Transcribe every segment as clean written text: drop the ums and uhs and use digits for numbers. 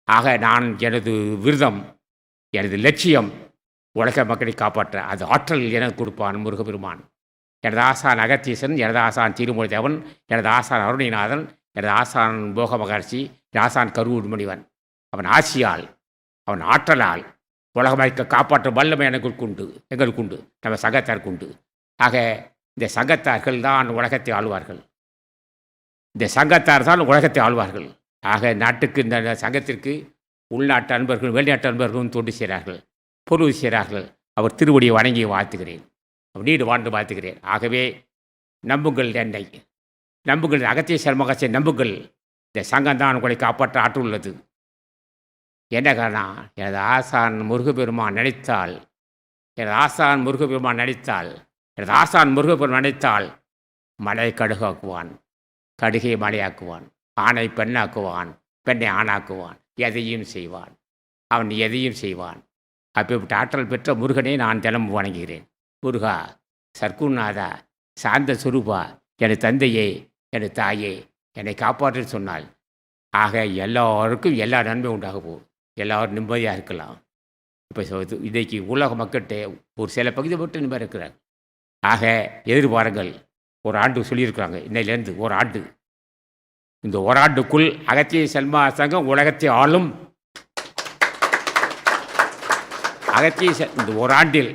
ஆக நான் எனது விரதம், எனது லட்சியம் உலக மக்களை காப்பாற்ற. அது ஆற்றல் எனக்கு கொடுப்பான் முருகப்பெருமான். எனது ஆசான் அகத்தீசன், எனது ஆசான் திருமூலதேவன், எனது ஆசான் அருணிநாதன், எனது ஆசான் போக மகர்ஷி, என் ஆசான் கருவூர் முனிவன். அவன் ஆசியால், அவன் ஆற்றலால் உலகமைக்க காப்பாற்றும் வல்லமை எங்களுக்கு உண்டு, நம்ம சங்கத்தாருக்கு உண்டு. ஆக இந்த சங்கத்தார்கள் தான் உலகத்தை ஆளுவார்கள். இந்த சங்கத்தார் தான் உலகத்தை ஆளுவார்கள். ஆக நாட்டுக்கு, இந்த சங்கத்திற்கு உள்நாட்டு அன்பர்களும் வெளிநாட்டு அன்பர்களும் தொண்டு செய்கிறார்கள், பொருள் செய்கிறார்கள். அவர் திருவடியை வணங்கி வாழ்த்துகிறேன், நீடு வாழ்ந்து வாழ்த்துகிறேன். ஆகவே நம்புங்கள், என்னை நம்புங்கள், அகத்திய சர்மகத்தை நம்புங்கள். இந்த சங்கம்தான் உங்களை காப்பாற்ற ஆற்றல் உள்ளது. என்ன காரணம்? எனது ஆசான் முருகப்பெருமான் நினைத்தால், எனது ஆசான் முருகப்பெருமான் நினைத்தால், எனது ஆசான் முருகப்பெருமான் நினைத்தால் மலை கடுகாக்குவான், கடுகை மலையாக்குவான், ஆணை பெண்ணாக்குவான், பெண்ணை ஆணாக்குவான், எதையும் செய்வான். அவன் எதையும் செய்வான். அப்படிப்பட்ட ஆற்றல் பெற்ற முருகனை நான் தினமும் வணங்குகிறேன். முருகா, சர்க்குநாதா, சாந்த சுரூபா, எனது தந்தையே, எனது தாயே, என்னை காப்பாற்று சொன்னால் ஆக எல்லோருக்கும் எல்லா நன்மையும் உண்டாக போகும். எல்லோரும் நிம்மதியாக இருக்கலாம். இப்போ இன்றைக்கு உலக மக்கள்கிட்ட ஒரு சில பகுதி மட்டும் நிம்மதியாக இருக்கிறாங்க. ஆக எதிர்பாருங்கள். ஒரு ஆண்டு சொல்லியிருக்கிறாங்க, இன்னையிலேருந்து ஒரு ஆண்டு, இந்த ஓராண்டுக்குள் அகத்திய சல்மா சங்கம் உலகத்தை ஆளும். அகத்திய இந்த ஓராண்டில்,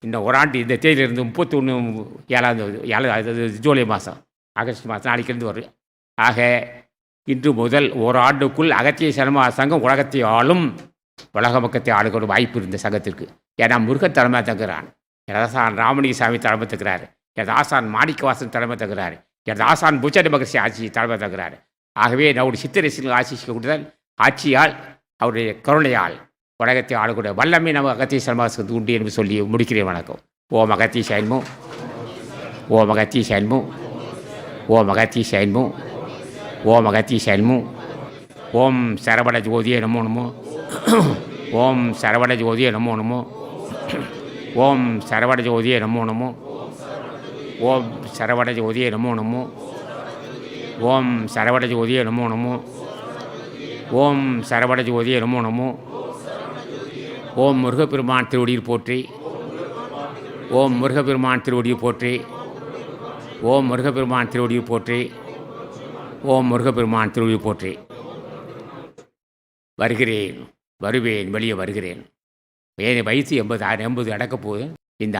இந்த ஓராண்டு இந்த தேதியிலிருந்து 31/7 ஜூலை மாதம், ஆகஸ்ட் மாதம் நாளைக்கிருந்து வரும். ஆக இன்று முதல் ஓராண்டுக்குள் அகத்திய சல்மா சங்கம் உலகத்தை ஆளும். உலக மக்கத்தை ஆளுகிற வாய்ப்பு இருந்த சங்கத்திற்கு. ஏன்னா முருகன் தலைமை தங்குறான், எனது ஆசான் ராமலிங்கசாமி தலைமை தங்குறார், எனது ஆசான் மாணிக்கவாசன் தலைமை தங்குறார், எனது ஆசான் புச்சடி மகர்ஷி ஆட்சி தலைமை தங்குறார். ஆகவே நம்முடைய சித்தரசிகள் ஆட்சிக்கூடுதல் ஆட்சியால், அவருடைய கருணையால் உலகத்தை ஆளக்கூடிய வல்லமை நம்ம அகத்திய சல்மாசத்துக்கு உண்டு என்று சொல்லி முடிக்கிறேன். வணக்கம். ஓம் அகத்திய சைன்மோ, ஓம் அகத்திய சைன்மோ, ஓம் அகத்திய சைன்மோ, ஓம் அகத்திய சைன்மோ, ஓம் சரவண ஜோதியே நமோ நமோ, ஓம் சரவண ஜோதியே நமோ நமோ, ஓம் சரவண ஜோதியே நமோ நமோ, ஓம் சரவண ஜோதியே நமோ நமோ, ஓம் சரவண ஜோதியே நமோ நமோ, ஓம் சரவண ஜோதியே நமோ நமோ, ஓம் முருகப்பெருமான் திருவடியில் போற்றி, ஓம் முருகப்பெருமான் திருவடியில் போற்றி, ஓம் முருகப்பெருமான் திருவடியில் போற்றி, ஓம் முருகப்பெருமான் திருவடியில் போற்றி. வருகிறேன், வருவேன், வெளியே வருகிறேன். வயது 80 அடக்கப் போகுது.